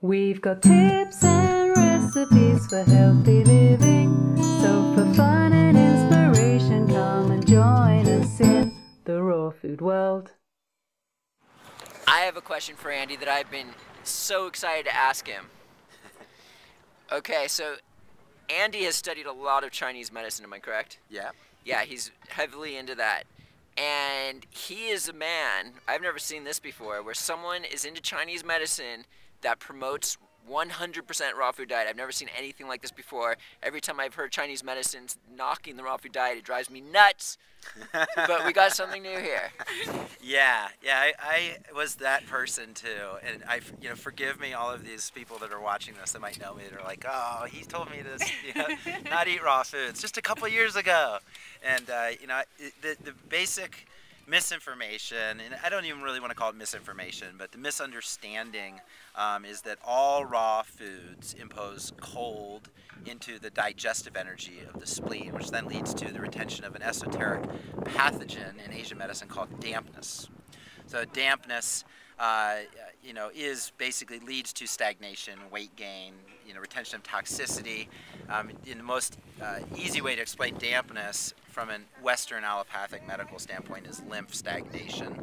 We've got tips and recipes for healthy living. So for fun and inspiration, come and join us in the raw food world. I have a question for Andy that I've been so excited to ask him. Okay, so Andy has studied a lot of Chinese medicine, am I correct? Yeah. Yeah, he's heavily into that. And he is a man, I've never seen this before, where someone is into Chinese medicine that promotes 100% raw food diet. I've never seen anything like this before. Every time I've heard Chinese medicine knocking the raw food diet, it drives me nuts. But we got something new here. Yeah, I was that person too, and forgive me, all of these people that are watching this that might know me, they're like, oh, he told me to not eat raw foods just a couple years ago, and the basic misinformation, and I don't even really want to call it misinformation, but the misunderstanding is that all raw foods impose cold into the digestive energy of the spleen, which then leads to the retention of an esoteric pathogen in Asian medicine called dampness. So dampness, is basically leads to stagnation, weight gain, retention of toxicity. In the most easy way to explain dampness from a Western allopathic medical standpoint is lymph stagnation,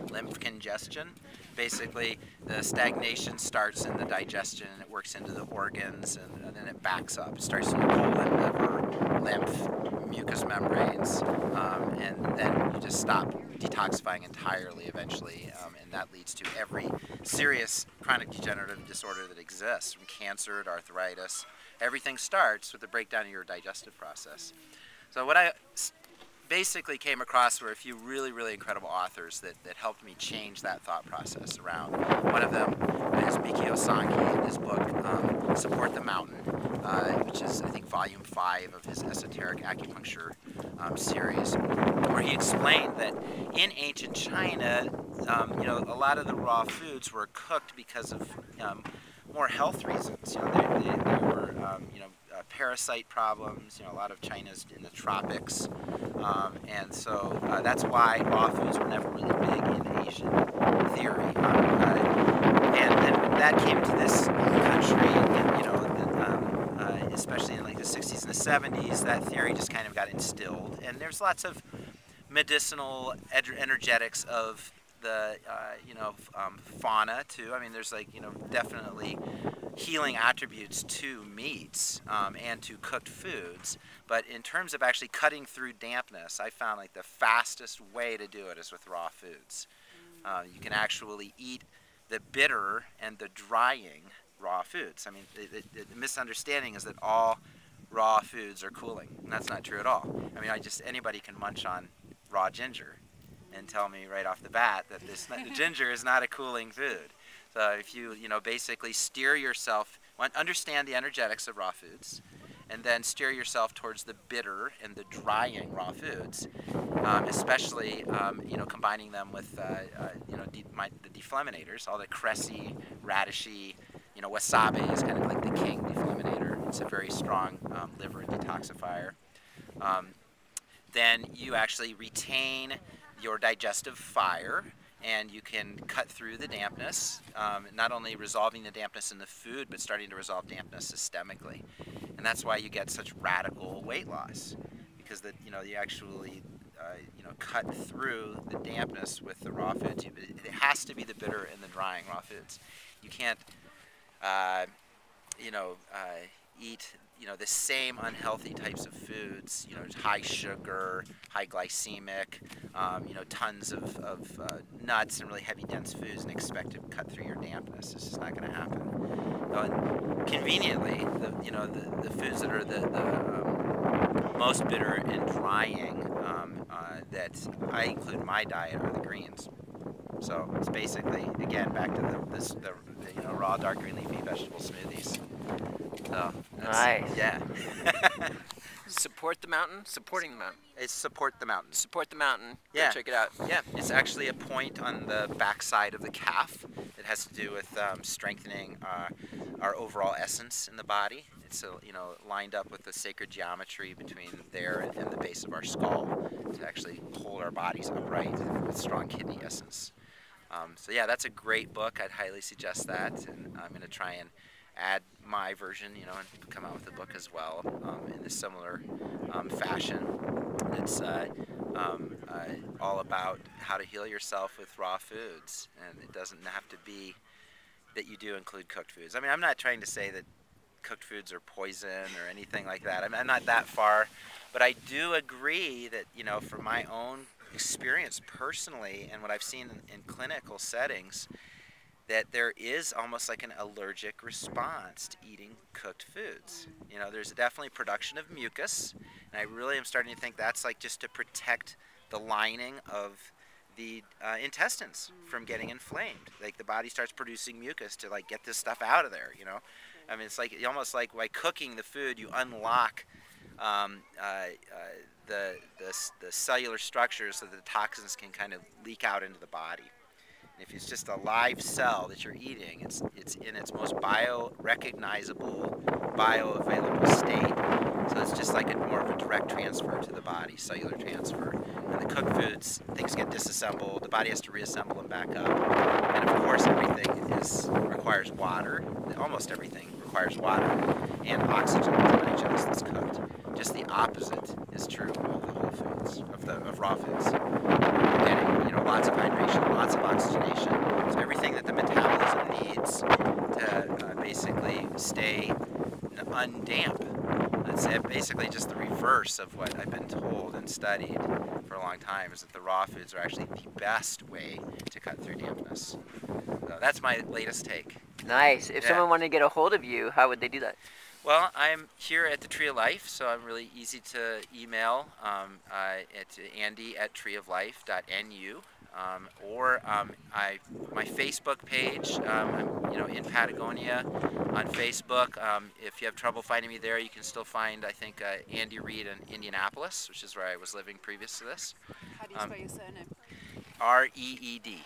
lymph congestion. Basically, the stagnation starts in the digestion and it works into the organs, and then it backs up. It starts in the colon, liver, lymph, mucous membranes, and then you just stop detoxifying entirely eventually, and that leads to every serious chronic degenerative disorder that exists, from cancer to arthritis. Everything starts with the breakdown of your digestive process. So what I basically came across were a few really, really incredible authors that helped me change that thought process around. One of them is Mikio Sanki in his book, Support the Mountain, which is, I think, volume 5 of his esoteric acupuncture series, where he explained that in ancient China, a lot of the raw foods were cooked because of more health reasons. They were, parasite problems. A lot of China's in the tropics, and so that's why raw foods were never really big in Asian theory. And when that came to this country, especially in like the 60s and the 70s, that theory just kind of got instilled. And there's lots of medicinal energetics of the fauna too. I mean, there's definitely healing attributes to meats and to cooked foods, but in terms of actually cutting through dampness, I found like the fastest way to do it is with raw foods. You can actually eat the bitter and the drying raw foods. I mean, the misunderstanding is that all raw foods are cooling, and that's not true at all. I mean, anybody can munch on raw ginger and tell me right off the bat that the ginger is not a cooling food. So if you, basically steer yourself, understand the energetics of raw foods, and then steer yourself towards the bitter and the drying raw foods, especially, combining them with, the deflaminators, all the cressy, radishy, wasabi is kind of like the king deflaminator. It's a very strong liver detoxifier. Then you actually retain your digestive fire, and you can cut through the dampness, not only resolving the dampness in the food, but starting to resolve dampness systemically. And that's why you get such radical weight loss, because you actually cut through the dampness with the raw foods. It has to be the bitter and the drying raw foods. You can't eat the same unhealthy types of foods, high sugar, high glycemic, tons of nuts and really heavy dense foods, and expect to cut through your dampness. It's just not going to happen. Conveniently, the foods that are the most bitter and drying that I include in my diet are the greens. So it's basically, again, back to the raw dark green leafy vegetable smoothies. So nice. Yeah. Support the mountain? Supporting the mountain. It's Support the Mountain. Support the mountain. Yeah. Go check it out. Yeah. It's actually a point on the backside of the calf that has to do with strengthening our overall essence in the body. It's lined up with the sacred geometry between there and the base of our skull to actually hold our bodies upright with strong kidney essence. So yeah, that's a great book. I'd highly suggest that, and I'm going to try and add my version, you know, and come out with a book as well in a similar fashion. It's all about how to heal yourself with raw foods, and it doesn't have to be that you do include cooked foods. I mean, I'm not trying to say that cooked foods are poison or anything like that. I'm not that far, but I do agree that, you know, from my own experience personally and what I've seen in clinical settings, that there is almost like an allergic response to eating cooked foods. You know, there's definitely production of mucus, and I really am starting to think that's like just to protect the lining of the intestines from getting inflamed. Like the body starts producing mucus to like get this stuff out of there, you know. I mean, it's like almost like by cooking the food, you unlock the cellular structures so that the toxins can kind of leak out into the body. And if it's just a live cell that you're eating, it's in its most biorecognizable, bioavailable state. So it's just like more of a direct transfer to the body, cellular transfer. And the cooked foods, things get disassembled, the body has to reassemble them back up. And of course, everything requires water. Almost everything requires water and oxygen to digest that's cooked. Just the opposite is true of the whole foods, of raw foods. You're getting, you know, lots of hydration, lots of oxygenation. So everything that the metabolism needs to basically stay undamp. That's basically just the reverse of what I've been told and studied for a long time, is that the raw foods are actually the best way to cut through dampness. So that's my latest take. Nice. If someone wanted to get a hold of you, how would they do that? Well, I'm here at the Tree of Life, so I'm really easy to email at andy@treeoflife.nu. Or my Facebook page, I'm, you know, in Patagonia on Facebook. If you have trouble finding me there, you can still find, I think, Andy Reid in Indianapolis, which is where I was living previous to this. How do you spell your surname? R-E-E-D.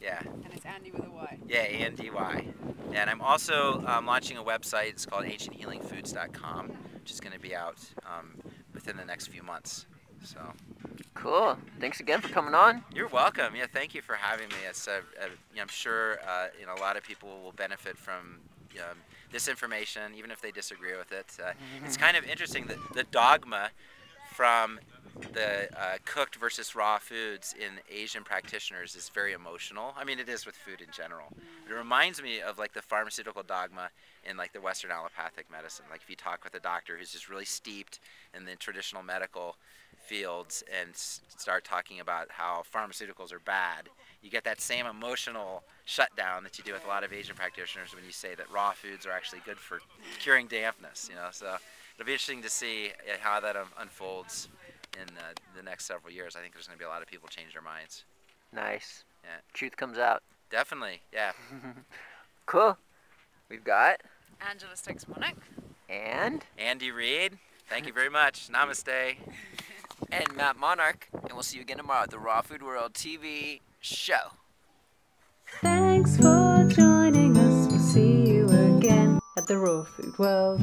Yeah. And it's Andy with a Y. Yeah, A-N-D-Y. And I'm also launching a website. It's called ancienthealingfoods.com, which is going to be out within the next few months. So. Cool. Thanks again for coming on. You're welcome. Yeah, thank you for having me. It's I'm sure you know, a lot of people will benefit from this information, even if they disagree with it. It's kind of interesting that the dogma from the cooked versus raw foods in Asian practitioners is very emotional. I mean, it is with food in general. It reminds me of like the pharmaceutical dogma in like the Western allopathic medicine. Like if you talk with a doctor who's just really steeped in the traditional medical fields and start talking about how pharmaceuticals are bad, you get that same emotional shutdown that you do with a lot of Asian practitioners when you say that raw foods are actually good for curing dampness, you know. So it'll be interesting to see how that unfolds in the next several years. I think there's going to be a lot of people change their minds. Nice. Yeah. Truth comes out. Definitely, yeah. Cool. We've got Angela Stokes-Monnick. and Andy Reid, thank you very much. Namaste. and Matt Monarch, and we'll see you again tomorrow at the Raw Food World TV show. Thanks for joining us. We'll see you again at the Raw Food World.